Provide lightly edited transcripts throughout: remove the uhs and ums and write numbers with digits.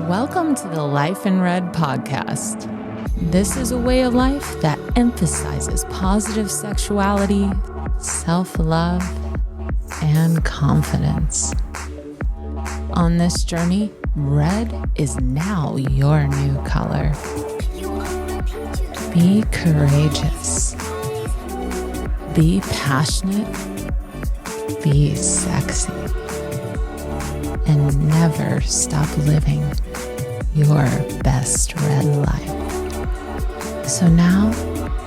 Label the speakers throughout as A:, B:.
A: Welcome to the Life in Red podcast. This is a way of life that emphasizes positive sexuality, self-love, and confidence. On this journey, red is now your new color. Be courageous. Be passionate. Be sexy. And never stop living your best red life. So now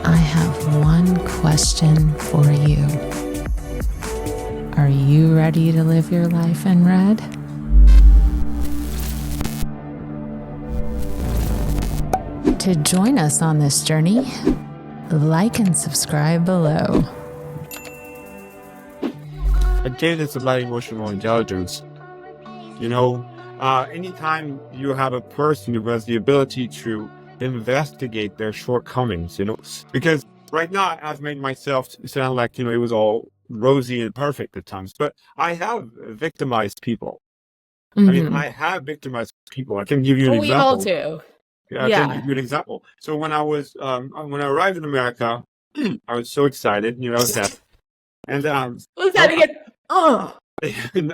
A: I have one question for you. Are you ready to live your life in red? To join us on this journey, like and subscribe below.
B: Again, it's about emotional intelligence. Anytime you have a person who has the ability to investigate their shortcomings, because right now I've made myself sound like, it was all rosy and perfect at times, but I have victimized people.
A: Mm-hmm.
B: I have victimized people. I can give you an example.
A: We all do.
B: I can give you an example. So when I arrived in America, I was so excited, and
A: Was that again? Oh.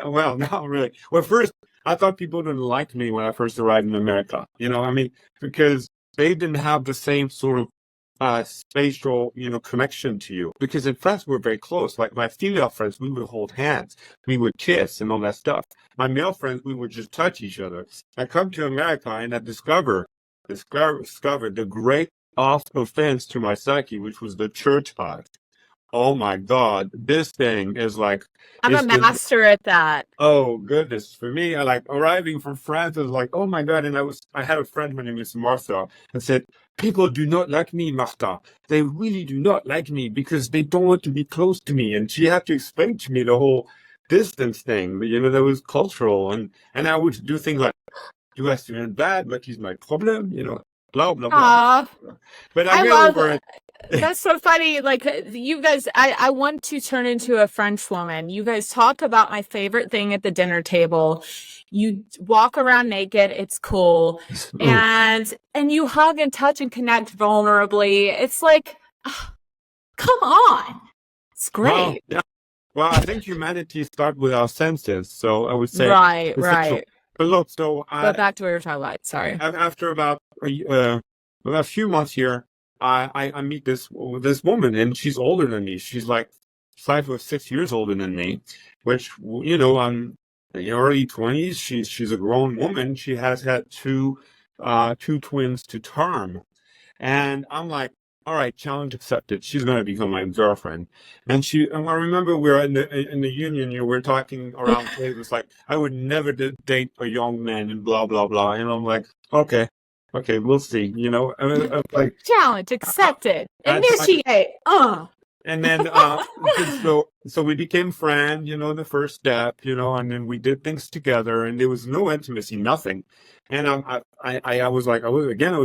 B: Well, not really. Well, first, I thought people didn't like me when I first arrived in America. Because they didn't have the same sort of spatial, connection to you. Because in France, we're very close. Like my female friends, we would hold hands, we would kiss, and all that stuff. My male friends, we would just touch each other. I come to America and I discovered the great offense to my psyche, which was the church hug. Oh my God, this thing is like...
A: I'm a master at that.
B: Oh goodness, for me, I like arriving from France, I was like, oh my God. And I had a friend, her name is Martha, and said, people do not like me, Martha. They really do not like me because they don't want to be close to me. And she had to explain to me the whole distance thing, that was cultural. And I would do things like, you are doing bad, but is my problem, blah, blah, blah. But I get over it.
A: That's so funny. Like, you guys, I want to turn into a French woman. You guys talk about my favorite thing at the dinner table. You walk around naked. It's cool. And you hug and touch and connect vulnerably. It's like, come on. It's great.
B: Well, yeah. Well, I think humanity starts with our senses. So I would say.
A: Right.
B: But look, so
A: go back to what we were talking about. Sorry.
B: After about a few months here, I meet this woman, and she's older than me. She's like 5 or 6 years older than me, which, I'm in the early 20s. She's a grown woman. She has had two twins to term. And I'm like, all right, challenge accepted. She's going to become my girlfriend. And I remember we were in the union, we were talking around tables, like, I would never date a young man and blah, blah, blah. And I'm like, okay, we'll see, like,
A: challenge accepted. Initiate.
B: And then, so we became friends, the first step, and then we did things together, and there was no intimacy, nothing. And I was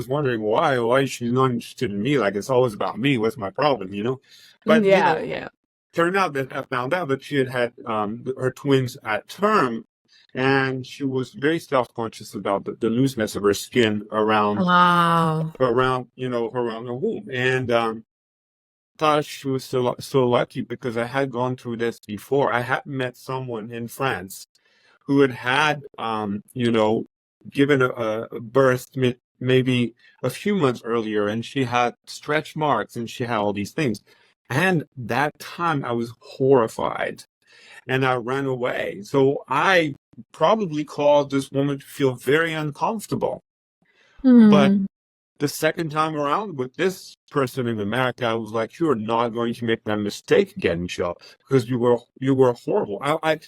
B: wondering why she's not interested in me? Like, it's always about me. What's my problem, But turned out that I found out that she had her twins at term, and she was very self-conscious about the looseness of her skin around the womb. And thought she was so lucky because I had gone through this before. I had met someone in France who had given a birth maybe a few months earlier, and she had stretch marks and she had all these things. And that time I was horrified and I ran away. So I probably caused this woman to feel very uncomfortable. But the second time around with this person in America, I was like, "You're not going to make that mistake again, Michel, because you were horrible." I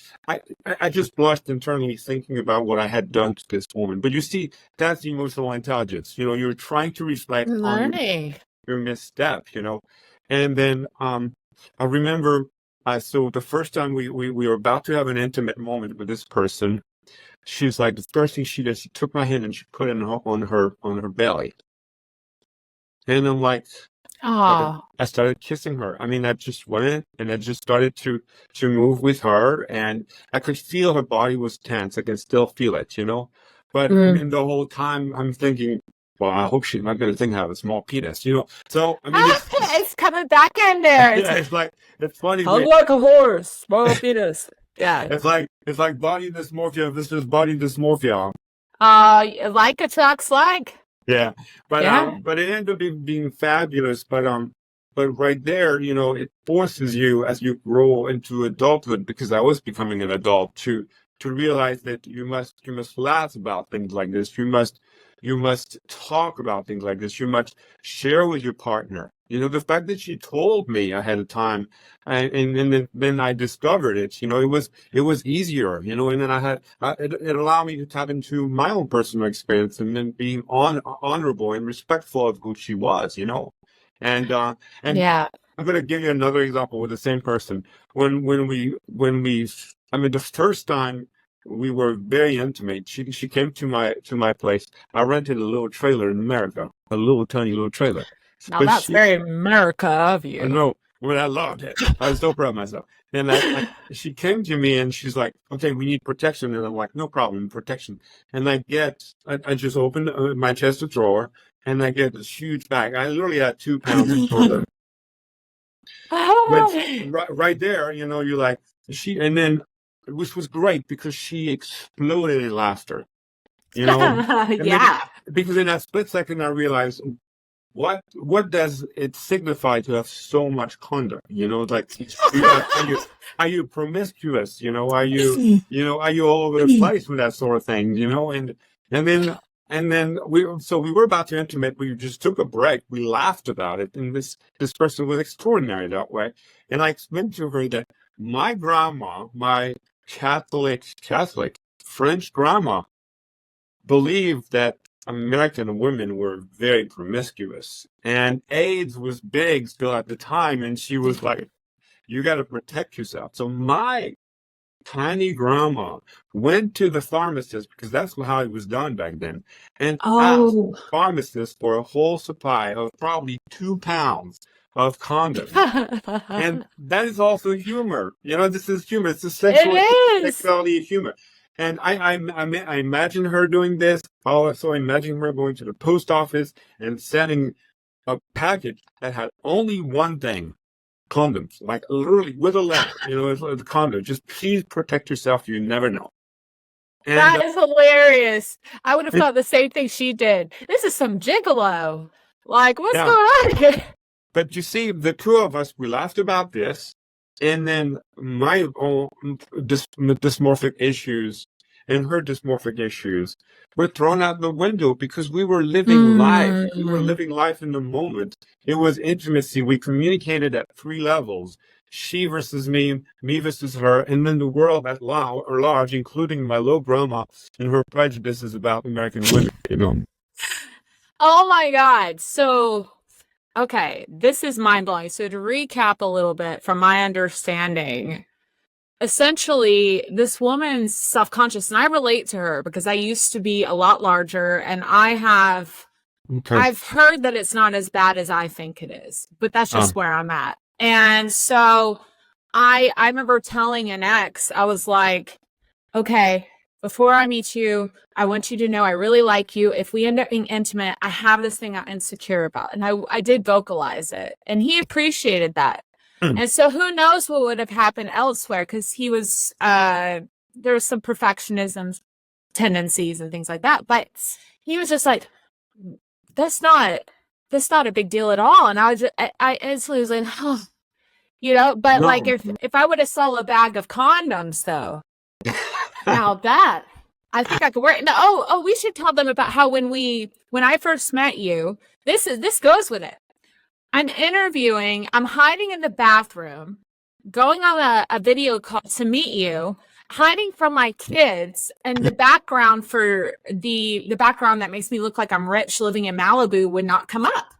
B: just blushed internally thinking about what I had done to this woman. But you see, that's emotional intelligence. You're trying to reflect on your misstep. And then I remember. So the first time we were about to have an intimate moment with this person, she's like, the first thing she did, she took my hand and she put it on her belly. And I'm like,
A: Oh.
B: I started kissing her. I mean, I just went and I just started to move with her, and I could feel her body was tense. I can still feel it, you know. But
A: Mm.
B: and the whole time I'm thinking, well, I hope she's not going to think I have a small penis, you know. So I mean,
A: It's coming back in there.
B: yeah, it's funny.
A: Hung like a horse, small penis. Yeah.
B: It's like body dysmorphia. This is body dysmorphia.
A: Like a talks like.
B: Yeah,
A: Yeah.
B: but it ended up being fabulous. But right there, you know, it forces you as you grow into adulthood, because I was becoming an adult, to realize that you must laugh about things like this. You must talk about things like this. You must share with your partner. You know, the fact that she told me ahead of time, then I discovered it. You know, it was easier. You know, and then it allowed me to tap into my own personal experience, and then being honorable and respectful of who she was. You know, and and
A: Yeah.
B: I'm going to give you another example with the same person. When we, I mean, the first time we were very intimate, she came to my place. I rented a little trailer in America, a little tiny little trailer.
A: Now
B: But
A: that's very America of
B: I
A: you.
B: know, well, I loved it. I was so proud of myself. And she came to me and she's like, "Okay, we need protection." And I'm like, "No problem, protection." And I just opened my chest of drawer, and I get this huge bag. I literally had 2 pounds of toilet. But right there, you know, you're like, and then, which was great because she exploded in laughter, you know, and then,
A: Yeah.
B: because in that split second, I realized, what does it signify to have so much condom? You know, like, are you promiscuous? You know, are you all over the place with that sort of thing? You know, and then we were about to intimate. We just took a break. We laughed about it, and this person was extraordinary that way. And I explained to her that my grandma, my Catholic French grandma, believed that American women were very promiscuous, and AIDS was big still at the time, and she was like, "You got to protect yourself." So my tiny grandma went to the pharmacist, because that's how it was done back then, and asked
A: Oh.
B: the pharmacist for a whole supply of probably 2 pounds of condoms. And that is also humor. You know, this is humor. It's a
A: It is.
B: sexuality of humor. And I imagine her doing this. I also imagine her going to the post office and sending a package that had only one thing: condoms. Like literally with a letter, you know, it's a condom. Just please protect yourself. You never know. And
A: That is hilarious. I would have
B: it,
A: thought the same thing she did. This is some gigolo. Like, what's
B: yeah.
A: going on here?
B: But you see, the two of us, we laughed about this, and then my own dysmorphic issues and her dysmorphic issues were thrown out the window, because we were living life. We were
A: Mm.
B: living life in the moment. It was intimacy. We communicated at 3 levels: she versus me versus her, and then the world at large, including my low grandma and her prejudices about American women. You know.
A: Oh my God. So, okay, this is mind blowing. So, to recap a little bit from my understanding, essentially, this woman's self conscious, and I relate to her because I used to be a lot larger, and
B: Okay.
A: I've heard that it's not as bad as I think it is, but that's
B: Uh,
A: just where I'm at. And so I remember telling an ex, I was like, okay, before I meet you, I want you to know I really like you. If we end up being intimate, I have this thing I'm insecure about. And I did vocalize it, and he appreciated that.
B: hmm.
A: And so who knows what would have happened elsewhere, because he was there was some perfectionism tendencies and things like that. But he was just like, that's not a big deal at all. And I instantly was like, oh, but like
B: No.
A: if I would have sold a bag of condoms though, now that I think I could work. No, we should tell them about how when I first met you, this goes with it. I'm hiding in the bathroom, going on a video call to meet you, hiding from my kids, and the background for the background that makes me look like I'm rich living in Malibu would not come up.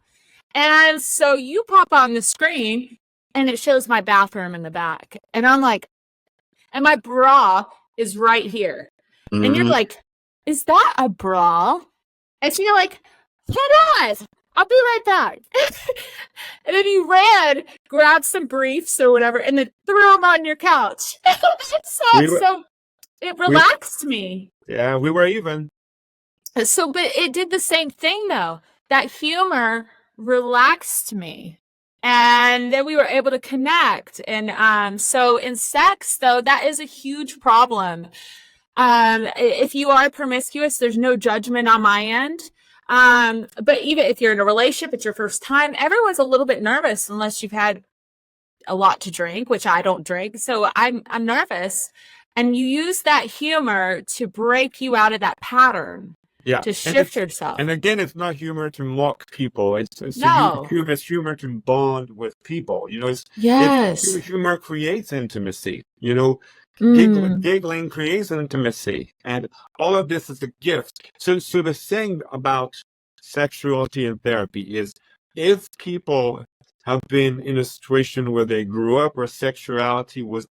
A: And so you pop on the screen and it shows my bathroom in the back. And I'm like, and my bra is right here. And you're
B: Mhm.
A: like, is that a bra? And so you're like, it is. I'll be right back. And then you ran, grabbed some briefs or whatever, and then threw them on your couch.
B: We were,
A: So it
B: we,
A: relaxed me.
B: yeah, we were even.
A: So, but it did the same thing though. That humor relaxed me. And then we were able to connect. And so in sex, though, that is a huge problem. If you are promiscuous, there's no judgment on my end. But even if you're in a relationship, it's your first time, everyone's a little bit nervous unless you've had a lot to drink, which I don't drink. So I'm nervous. And you use that humor to break you out of that pattern,
B: Yeah,
A: to shift yourself.
B: and again, it's not humor to mock people.
A: No.
B: It's humor to bond with people. You know,
A: Yes.
B: humor creates intimacy. You know,
A: Mm.
B: giggling creates intimacy, and all of this is a gift. So the thing about sexuality and therapy is, if people have been in a situation where they grew up where sexuality was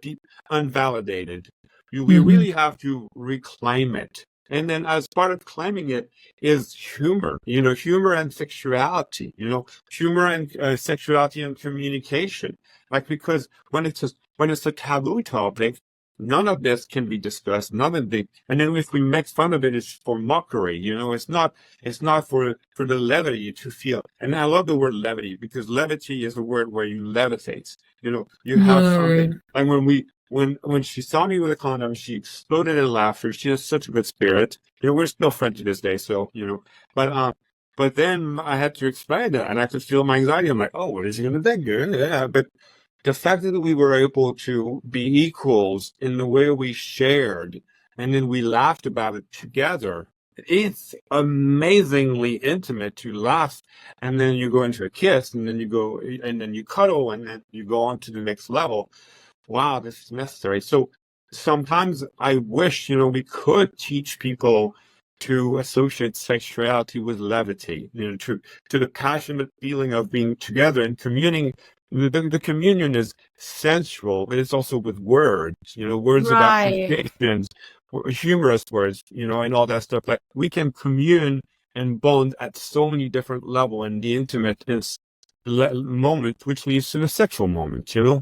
B: deep, unvalidated, we really have to reclaim it. And then as part of claiming it is humor, you know, humor and sexuality, you know, humor and sexuality and communication. Like, because when it's a taboo topic, none of this can be discussed. None of the, and then if we make fun of it, it's for mockery. You know, it's not for the levity to feel. And I love the word levity, because levity is a word where you levitate. You know, you have something. And when she saw me with a condom, she exploded in laughter. She has such a good spirit. You know, we're still friends to this day, so, you know, but then I had to explain that, and I could feel my anxiety. I'm like, oh, what is he gonna think? Yeah, but the fact that we were able to be equals in the way we shared, and then we laughed about it together. It's amazingly intimate to laugh, and then you go into a kiss, and then you cuddle, and then you go on to the next level. Wow, this is necessary. So sometimes I wish, you know, we could teach people to associate sexuality with levity, you know, to the passionate feeling of being together and communing. The communion is sensual, but it's also with words, you know, words about sensations, humorous words, you know, and all that stuff. Like, we can commune and bond at so many different levels, and the intimate is moment, which leads to the sexual moment, you know?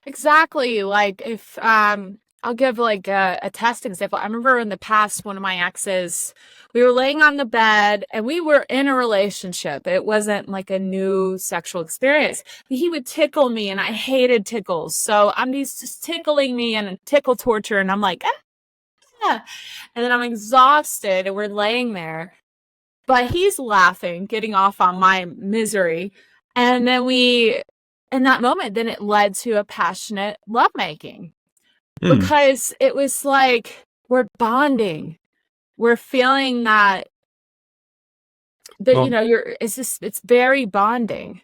A: Exactly. Like if I'll give like a test example. I remember in the past, one of my exes, we were laying on the bed and we were in a relationship. It wasn't like a new sexual experience. He would tickle me and I hated tickles. So he's just tickling me and tickle torture. And I'm like, ah. And then I'm exhausted and we're laying there. But he's laughing, getting off on my misery. And then in that moment, then it led to a passionate lovemaking, because it was like we're bonding. We're feeling that
B: Well,
A: you know, it's very bonding.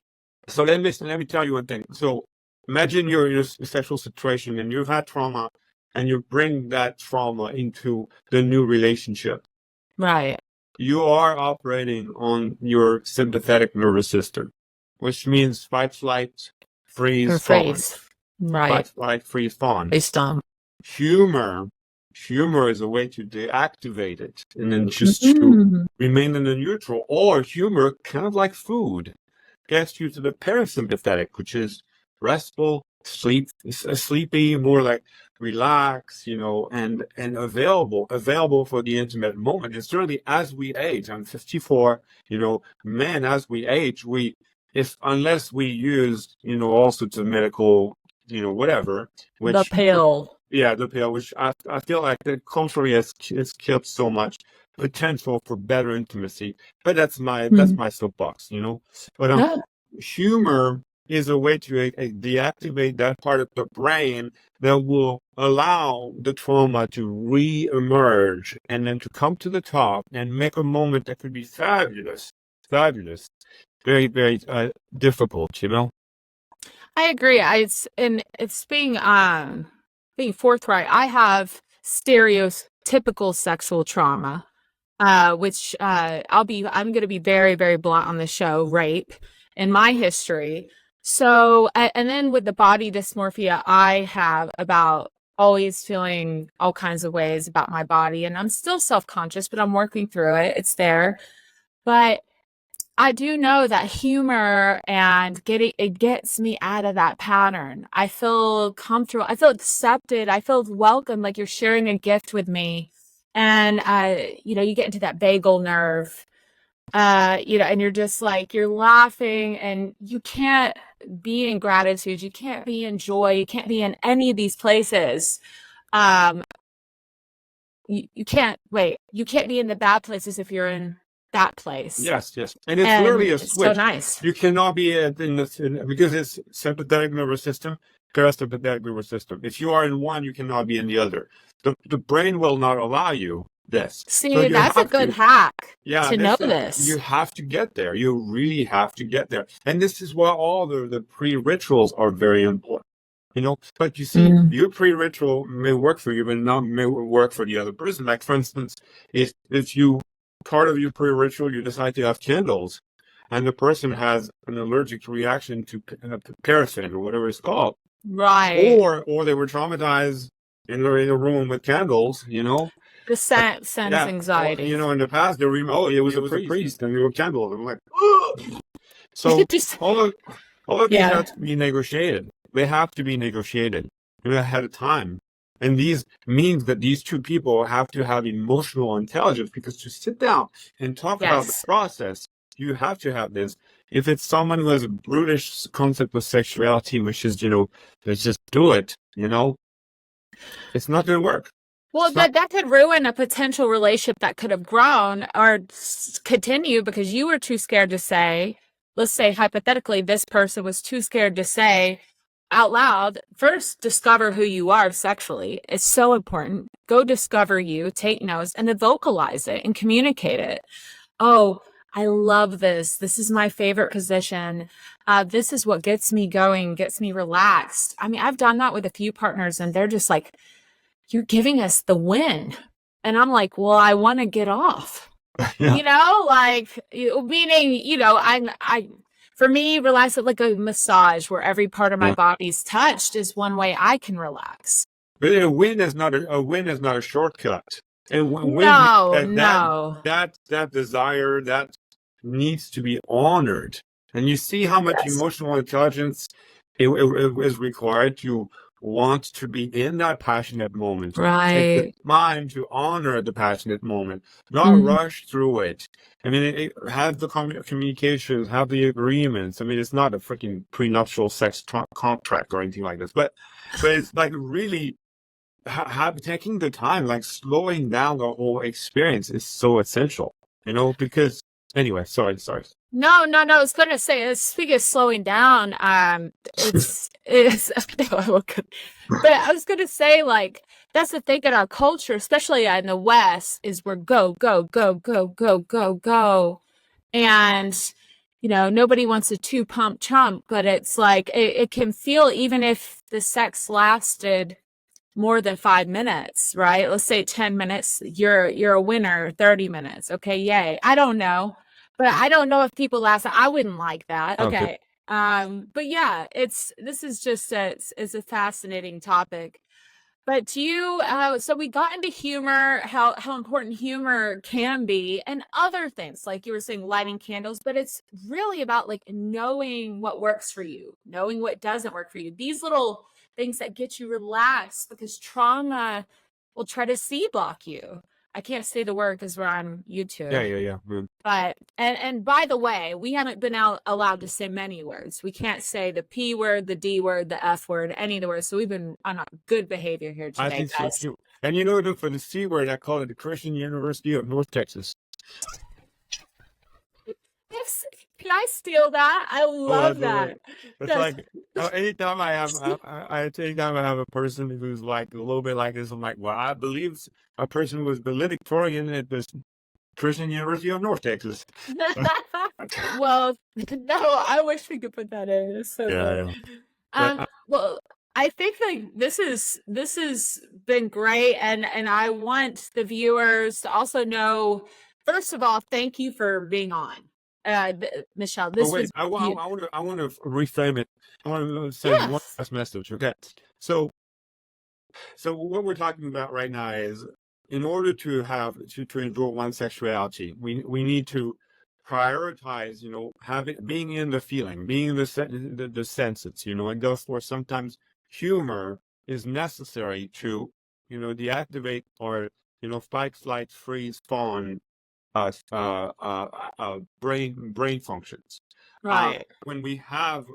B: so let me tell you one thing. So imagine you're in a sexual situation and you've had trauma, and you bring that trauma into the new relationship.
A: Right.
B: You are operating on your sympathetic nervous system, which means fight, flight, freeze, fawn.
A: Right.
B: Fight, flight, freeze, fawn.
A: Based on.
B: Humor is a way to deactivate it, and then just to remain in the neutral. Or humor, kind of like food, gets you to the parasympathetic, which is restful, sleepy, more like relaxed, you know, and available for the intimate moment. And certainly as we age, I'm 54, you know, men, as we age, unless we use, you know, all sorts of medical, you know, whatever, which
A: The pill.
B: yeah, the pill, which I feel like that culturally has killed so much potential for better intimacy. But that's my soapbox, you know. But humor is a way to deactivate that part of the brain that will allow the trauma to re-emerge and then to come to the top and make a moment that could be fabulous, fabulous, very, very difficult, you know.
A: I agree. It's being forthright. I have stereotypical sexual trauma, which I'm going to be very, very blunt on the show, rape in my history. So, and then with the body dysmorphia I have, about always feeling all kinds of ways about my body, and I'm still self-conscious, but I'm working through it. It's there. But I do know that humor and getting it gets me out of that pattern. I feel comfortable. I feel accepted. I feel welcome, like you're sharing a gift with me. And you get into that bagel nerve, and you're just like you're laughing, and you can't be in gratitude. You can't be in joy. You can't be in any of these places. Um, you can't wait. You can't be in the bad places if you're in that place.
B: Yes, yes. And it's
A: And
B: literally a
A: it's so
B: switch.
A: nice.
B: You cannot be because it's sympathetic nervous system, parasympathetic nervous system. If you are in one, you cannot be in the other. The brain will not allow you this. So
A: See,
B: you
A: that's a
B: have
A: good
B: to.
A: hack
B: Yeah,
A: to know
B: you
A: this.
B: have to get there. You really have to get there. And this is why all the pre-rituals are very important. But you see,
A: Mm.
B: your pre-ritual may work for you, but not may work for the other person. Like, for instance, if you part of your pre-ritual, you decide to have candles, and the person has an allergic reaction to paraffin or whatever it's called,
A: Right.
B: or they were traumatized in a room with candles,
A: The sense
B: yeah, or,
A: anxiety.
B: in the past, they were, oh, it was a priest and there were candles. I'm like, ugh. So
A: Just
B: all of these
A: yeah.
B: have to be negotiated. They have to be negotiated ahead of time. And these means that these two people have to have emotional intelligence, because to sit down and talk about the
A: Yes.
B: process, you have to have this. If it's someone who has a brutish concept of sexuality, which is, let's just do it, it's not going to work.
A: Well,
B: It's not.
A: that could ruin a potential relationship that could have grown or continue because you were too scared to say, let's say hypothetically, this person was too scared to say out loud, first discover who you are sexually. It's so important. Go discover you, take notes, and then vocalize it and communicate it. Oh, I love this. This is my favorite position. This is what gets me going, gets me relaxed. I mean, I've done that with a few partners, and they're just like, you're giving us the win. And I'm like, well, I want to get off,
B: Yeah.
A: meaning, for me, relax it like a massage where every part of my
B: Yeah.
A: body's touched is one way I can relax.
B: But a win is not a shortcut. And
A: No,
B: that
A: no.
B: that desire that needs to be honored. And you see how much
A: Yes.
B: emotional intelligence it is required to want to be in that passionate moment. Take the
A: Right.
B: time to honor the passionate moment, not
A: Mhm.
B: rush through it. I mean, have the communications, have the agreements. I mean, it's not a freaking prenuptial sex contract or anything like this, but it's like really taking the time, like slowing down the whole experience is so essential, because anyway, sorry.
A: No, no, no. I was gonna say, speaking of slowing down, it's but I was gonna say, like, that's the thing in our culture, especially in the West, is we're go, go, go, go, go, go, go, and nobody wants a two pump chump, but it's like it can feel even if the sex lasted more than 5 minutes, right? Let's say 10 minutes, you're a winner, 30 minutes. Okay, yay. I don't know. But I don't know if people last I wouldn't like that.
B: Okay.
A: Okay. But yeah, this is just it's a fascinating topic. But you, so we got into humor, how important humor can be, and other things like you were saying, lighting candles. But it's really about like knowing what works for you, knowing what doesn't work for you. These little things that get you relaxed because trauma will try to C block you. I can't say the word because we're on YouTube.
B: Yeah.
A: But and by the way, we haven't been allowed to say many words. We can't say the P word, the D word, the F word, any of the words. So we've been on a good behavior here
B: I
A: today,
B: think so
A: guys.
B: too. And for the C word, I call it the Christian University of North Texas.
A: Yes, can I steal that? I love that.
B: It's
A: That's
B: like anytime anytime I have a person who's like a little bit like this, I'm like, well, I believe a person was valedictorian at the Christian University of North Texas.
A: well, no, I wish we could put that in. It's so good.
B: Yeah. But
A: Well, I think like this has been great, and I want the viewers to also know. First of all, thank you for being on, Michelle.
B: but
A: This
B: wait,
A: was
B: I want to reframe it. I want to send one
A: yes,
B: last message. Okay, so what we're talking about right now is, in order to have to enjoy one sexuality, we need to prioritize, being in the feeling, being in the senses, and therefore sometimes humor is necessary to, deactivate or, fight, flight, freeze, fawn, brain functions.
A: Right.
B: When we have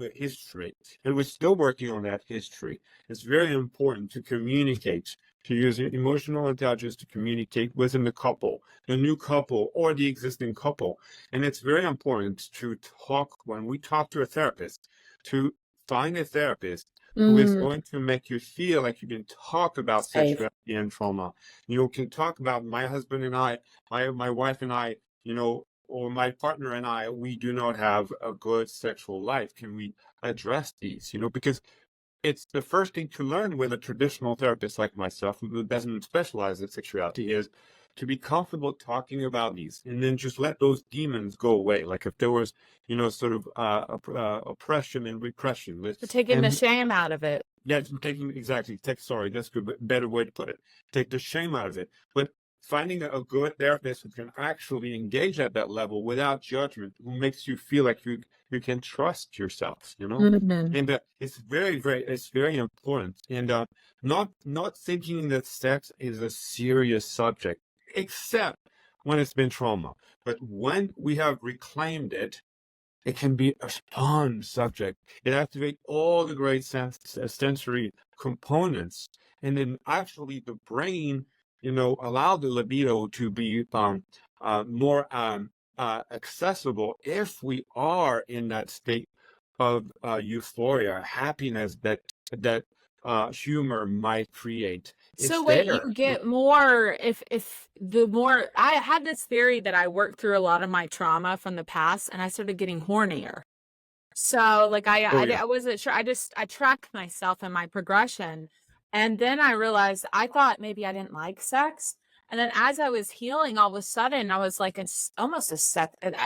B: a history, and we're still working on that history, it's very important to communicate, to use emotional intelligence to communicate within the couple, the new couple, or the existing couple. And it's very important to talk, when we talk to a therapist, to find a therapist who is
A: Mm,
B: going to make you feel like you can talk about
A: safe.
B: sexuality and trauma. You can talk about my husband and I, my wife and I, or my partner and I, we do not have a good sexual life. Can we address these? Because it's the first thing to learn with a traditional therapist like myself, who doesn't specialize in sexuality, is to be comfortable talking about these, and then just let those demons go away. Like if there was, sort of oppression and repression,
A: But taking the
B: and
A: shame out of it.
B: yeah, taking exactly. Sorry, that's a better way to put it. Take the shame out of it. But finding a good therapist who can actually engage at that level without judgment, who makes you feel like you can trust yourself,
A: Mhm.
B: and it's very important. And not thinking that sex is a serious subject, except when it's been trauma. But when we have reclaimed it, it can be a fun subject. It activates all the great sensory components, and then actually the brain, allow the libido to be more accessible if we are in that state of euphoria, happiness that humor might create.
A: So
B: It's
A: wait, you
B: there.
A: get more if the more I had this theory that I worked through a lot of my trauma from the past and I started getting hornier. So like
B: Oh yeah.
A: I wasn't sure. I tracked myself in my progression. And then I realized I thought maybe I didn't like sex. And then as I was healing, all of a sudden I was like it's almost a sex. That's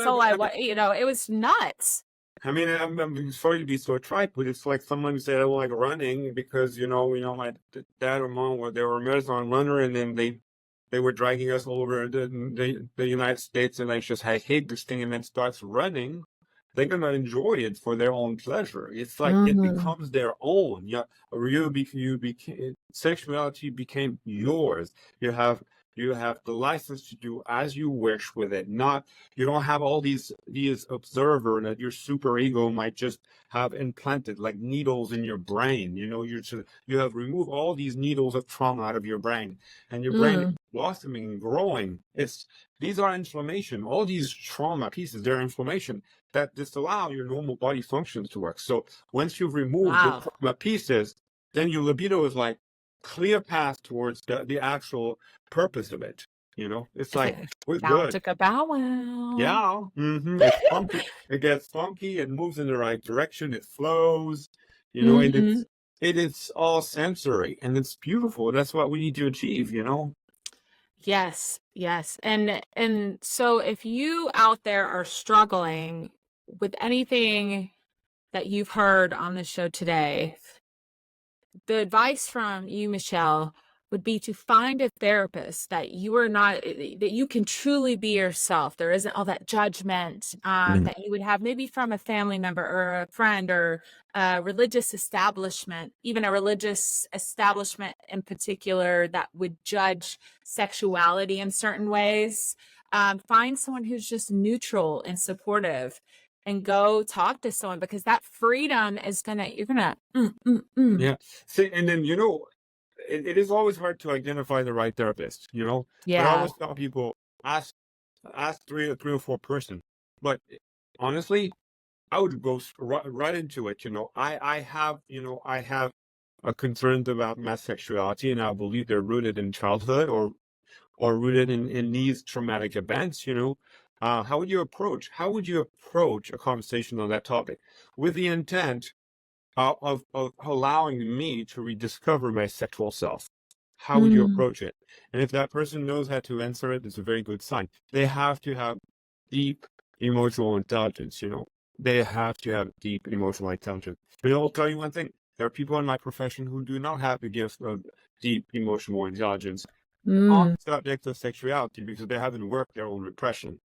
A: all
B: Well,
A: it was nuts.
B: I mean, I'm sorry to be so trite, but it's like someone said I like running because my dad or mom they were a marathon runner, and then they were dragging us all over the United States, and I hate this thing, and then starts running. They're gonna enjoy it for their own pleasure. It's like it
A: Mhm.
B: becomes their own. Yeah, you became sexuality became yours. You have you have the license to do as you wish with it, not you don't have all these observer that your super ego might just have implanted like needles in your brain. You have removed all these needles of trauma out of your brain, and your brain is
A: Mm.
B: blossoming and growing. These are inflammation. All these trauma pieces, they're inflammation that disallow your normal body functions to work. So once you've removed the
A: Wow.
B: trauma pieces, then your libido is like clear path towards the actual purpose of it. It's like we're
A: Now
B: good.
A: took a bow wow.
B: Yeah, it's funky. It gets funky. It moves in the right direction. It flows. And
A: Mhm.
B: it is all sensory, and it's beautiful. That's what we need to achieve.
A: Yes, yes. And so if you out there are struggling with anything that you've heard on the show today, the advice from you, Michel, would be to find a therapist that you are not that you can truly be yourself. There isn't all that judgment
B: Mm.
A: that you would have maybe from a family member or a friend or a religious establishment, even a religious establishment in particular that would judge sexuality in certain ways. Find someone who's just neutral and supportive and go talk to someone because that freedom is you're gonna
B: Yeah. See, and then it is always hard to identify the right therapist. But I
A: Yeah.
B: always tell people ask three or four person. But honestly, I would go right into it. I have a concerns about my sexuality, and I believe they're rooted in childhood or rooted in these traumatic events. How would you approach a conversation on that topic with the intent of allowing me to rediscover my sexual self? How would you
A: Mm.
B: approach it? And if that person knows how to answer it, it's a very good sign. They have to have deep emotional intelligence. They have to have deep emotional intelligence. But I'll tell you one thing. There are people in my profession who do not have the gift of deep emotional intelligence. on
A: Mm.
B: the subject of sexuality because they haven't worked their own repression.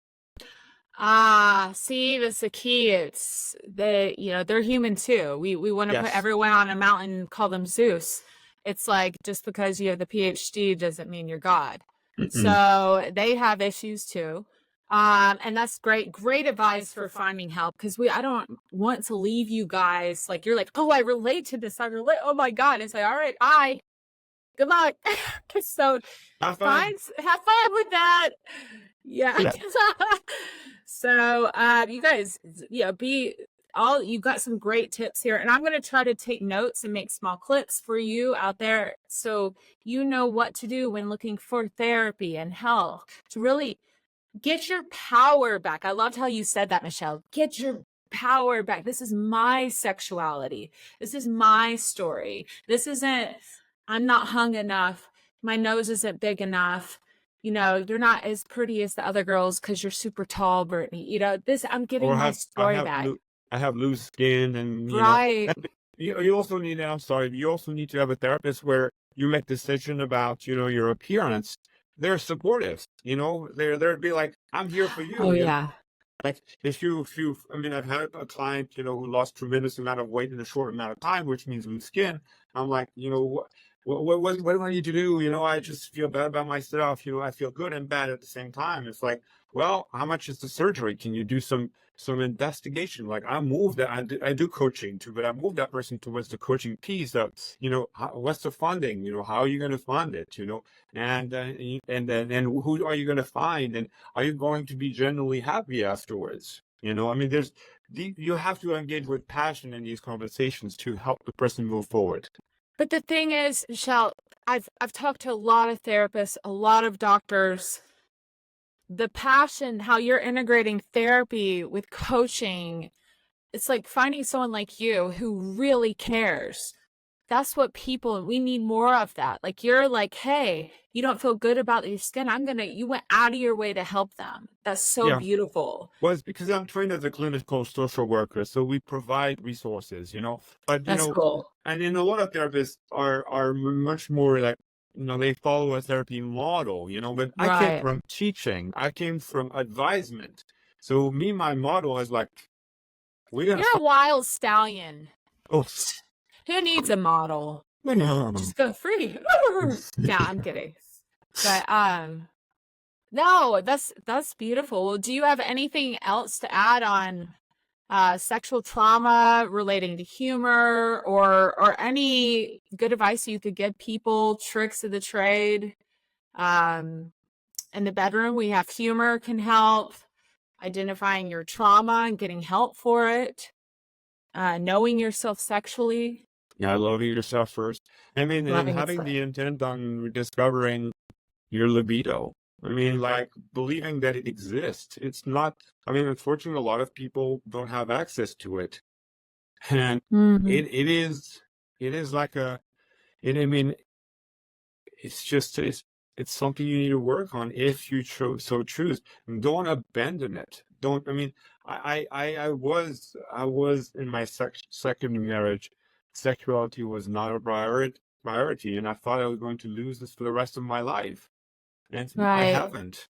A: Ah, see, that's the key. It's they're human too. We want to put
B: Yes.
A: everyone on a mountain and call them Zeus. It's like just because you have the PhD doesn't mean you're God.
B: Mm-mm.
A: So they have issues too. And that's great advice for finding help because I don't want to leave you guys like you're like, oh, I relate to this. I relate. Oh my God. It's like, all right, bye. Good luck. So
B: Have fun.
A: have fun with that. Yeah.
B: Yeah.
A: So you guys, be all you got some great tips here. And I'm gonna try to take notes and make small clips for you out there so you know what to do when looking for therapy and help to really get your power back. I loved how you said that, Michelle. Get your power back. This is my sexuality. This is my story. This isn't, I'm not hung enough. My nose isn't big enough. You're not as pretty as the other girls because you're super tall, Brittany. I'm getting
B: Or
A: my
B: have I
A: story
B: have
A: back.
B: I have loose skin, and
A: Right.
B: and you also need. I'm sorry. You also need to have a therapist where you make decision about your appearance. They're supportive. They'd be like, I'm here for
A: Oh,
B: you.
A: yeah.
B: Like I mean, I've had a client, who lost tremendous amount of weight in a short amount of time, which means loose skin. I'm like, what do I need to do? I just feel bad about myself. I feel good and bad at the same time. It's like, well, how much is the surgery? Can you do some investigation? Like I moved that I do coaching too, but I moved that person towards the coaching piece of, what's the funding? How are you going to fund it? And who are you going to find? And are you going to be genuinely happy afterwards? I mean, you have to engage with passion in these conversations to help the person move forward.
A: But the thing is, Michelle, I've talked to a lot of therapists, a lot of doctors. The passion, how you're integrating therapy with coaching, it's like finding someone like you who really cares. That's what we need more of that. Like you're like, hey, you don't feel good about your skin. You went out of your way to help them. That's so
B: Yeah.
A: beautiful.
B: Well, it's because I'm trained as a clinical social worker, so we provide resources, But
A: That's cool.
B: and a lot of therapists are much more like, they follow a therapy model, But I came
A: Right.
B: from teaching, I came from advisement. So my model is like, we're gonna
A: You're a
B: find.
A: wild stallion.
B: Oh,
A: Who needs a model?
B: no.
A: Just go free. Yeah, I'm kidding. But no, that's beautiful. Well, do you have anything else to add on sexual trauma relating to humor or any good advice you could give people, tricks of the trade? In the bedroom, we have humor can help, identifying your trauma and getting help for it, knowing yourself sexually,
B: Yeah, loving yourself first. I mean, and
A: loving
B: having
A: yourself.
B: the intent on discovering your libido. I mean, like believing that it exists. It's not, I mean, unfortunately, a lot of people don't have access to it. And
A: Mm-hmm.
B: it is like I mean, it's something you need to work on if you choose. Don't abandon it. Don't, I mean, I was in my second marriage. Sexuality was not a priority, and I thought I was going to lose this for the rest of my life. And I
A: Right.
B: haven't.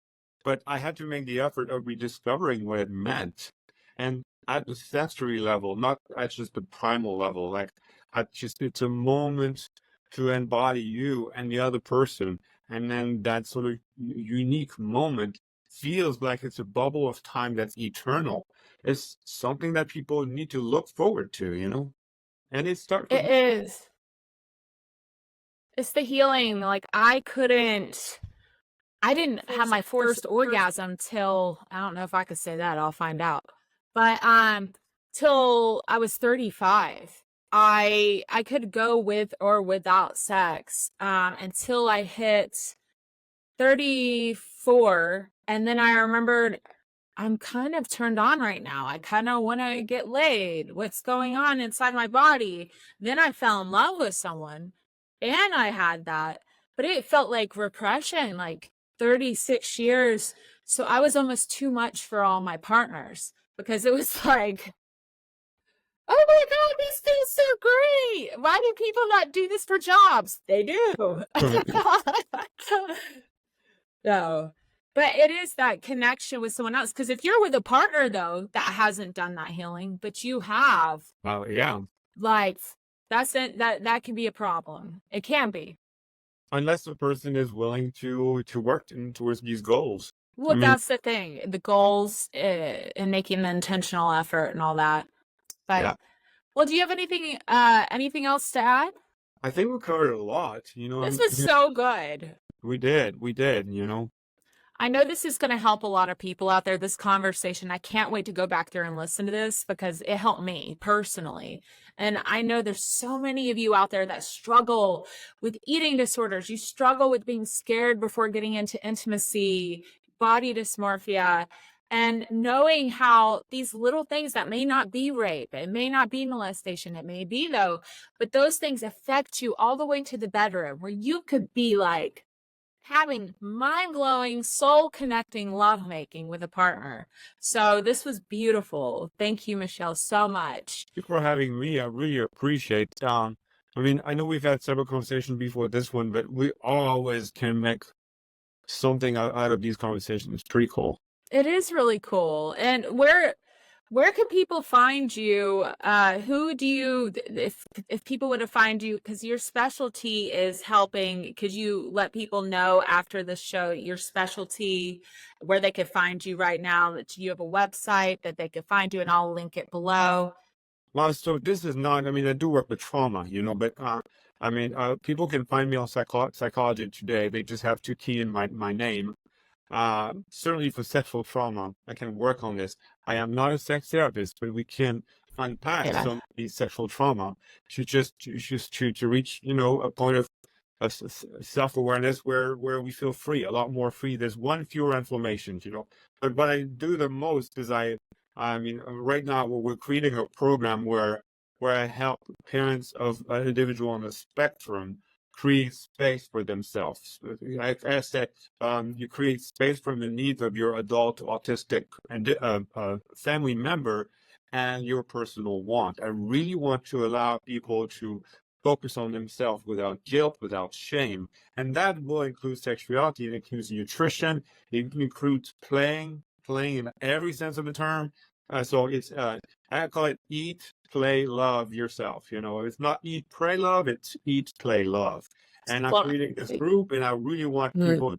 B: But I had to make the effort of rediscovering what it meant. And at the sensory level, not at just the primal level, like it's a moment to embody you and the other person. And then that sort of unique moment feels like it's a bubble of time that's eternal. It's something that people need to look forward to. And it starts with
A: It is. It's the healing. Like I didn't have my first orgasm till I don't know if I could say that. I'll find out. But till I was 35. I could go with or without sex until I hit 34, and then I remembered I'm kind of turned on right now. I kind of want to get laid. What's going on inside my body? Then I fell in love with someone and I had that, but it felt like repression, like 36 years. So I was almost too much for all my partners because it was like Oh my God, this feels so great. Why do people not do this for jobs? They do. No. But it is that connection with someone else. Because if you're with a partner, though, that hasn't done that healing, but you have,
B: Oh, yeah.
A: like, that's it. That can be a problem. It can be.
B: Unless the person is willing to work towards these goals. I
A: Well,
B: mean,
A: that's the thing. The goals and making the intentional effort and all that. But
B: yeah,
A: well, do you have anything else to add?
B: I think we covered a lot.
A: This was so good.
B: We did.
A: I know this is going to help a lot of people out there, this conversation. I can't wait to go back there and listen to this because it helped me personally. And I know there's so many of you out there that struggle with eating disorders. You struggle with being scared before getting into intimacy, body dysmorphia, and knowing how these little things that may not be rape, it may not be molestation, it may be though, but those things affect you all the way to the bedroom where you could be like, having mind-blowing, soul-connecting lovemaking with a partner. So this was beautiful. Thank you, Michel, so much.
B: Thank you for having me. I really appreciate. I mean, I know we've had several conversations before this one, but we always can make something out of these conversations. It's pretty cool.
A: It is really cool. And where can people find you? Who do you, if people want to find you, because your specialty is helping, could you let people know after the show your specialty, where they could find you right now, that you have a website that they could find you, and I'll link it below.
B: Well, so this is not, I mean, I do work with trauma, but I mean, people can find me on Psychology Today. They just have to key in my name. Certainly for sexual trauma, I can work on this. I am not a sex therapist, but we can unpack
A: Yeah.
B: some of these sexual trauma to reach, a point of self-awareness where we feel free, a lot more free. There's one fewer inflammations, But what I do the most is I mean, right now we're creating a program where I help parents of an individual on the spectrum create space for themselves. Like I said, you create space from the needs of your adult autistic and family member and your personal want. I really want to allow people to focus on themselves without guilt, without shame. And that will include sexuality, it includes nutrition, it includes playing in every sense of the term. So it's, I call it eat, play, love yourself. It's not eat, pray, love, it's eat, play, love. And I'm creating this group, and I really want people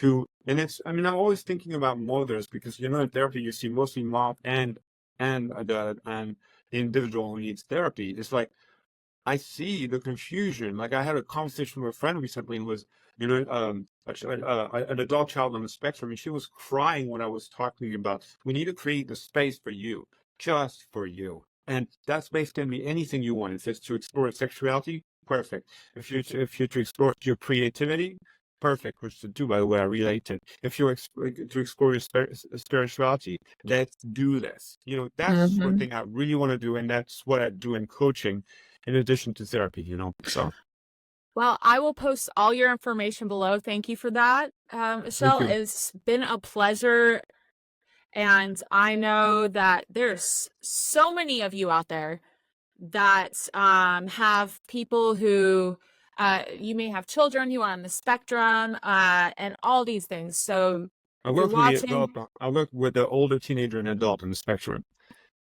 B: and it's, I mean, I'm always thinking about mothers because, in therapy, you see mostly mom and the individual who needs therapy. It's like, I see the confusion. Like I had a conversation with a friend recently and was, an adult child on the spectrum, and she was crying when I was talking about, we need to create the space for you, just for you. And that space can be anything you want. If it's to explore sexuality, perfect. If you're to explore your creativity, perfect, which to do, by the way, I relate it. If you're to explore your spirituality, let's do this. That's one thing I really want to do, and that's what I do in coaching, in addition to therapy, so.
A: Well, I will post all your information below. Thank you for that. Michel, it's been a pleasure. And I know that there's so many of you out there that have people who, you may have children who are on the spectrum and all these things. So
B: I work with the older teenager and adult on the spectrum,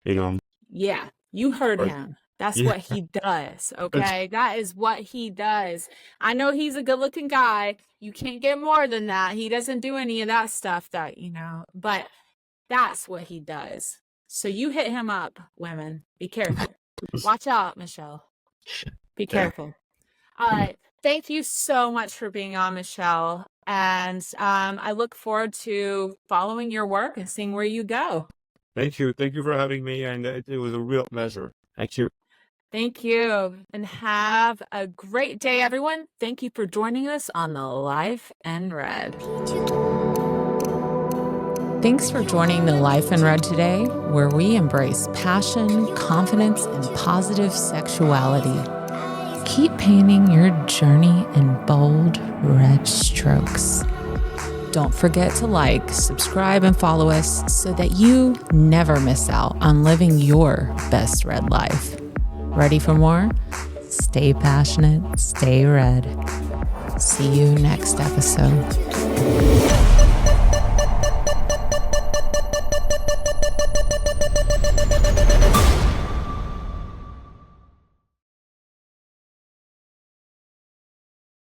A: Yeah, you heard him. That's what he does, okay? That is what he does. I know he's a good-looking guy. You can't get more than that. He doesn't do any of that stuff that, but that's what he does. So you hit him up, women. Be careful. Watch out, Michel. Be careful. All right. Thank you so much for being on, Michel. And I look forward to following your work and seeing where you go.
B: Thank you. Thank you for having me. And it was a real pleasure. Thank you.
A: Thank you. And have a great day, everyone. Thank you for joining us on the Life in Red. Thanks for joining the Life in Red today, where we embrace passion, confidence, and positive sexuality. Keep painting your journey in bold red strokes. Don't forget to like, subscribe, and follow us so that you never miss out on living your best red life. Ready for more? Stay passionate, stay red. See you next episode.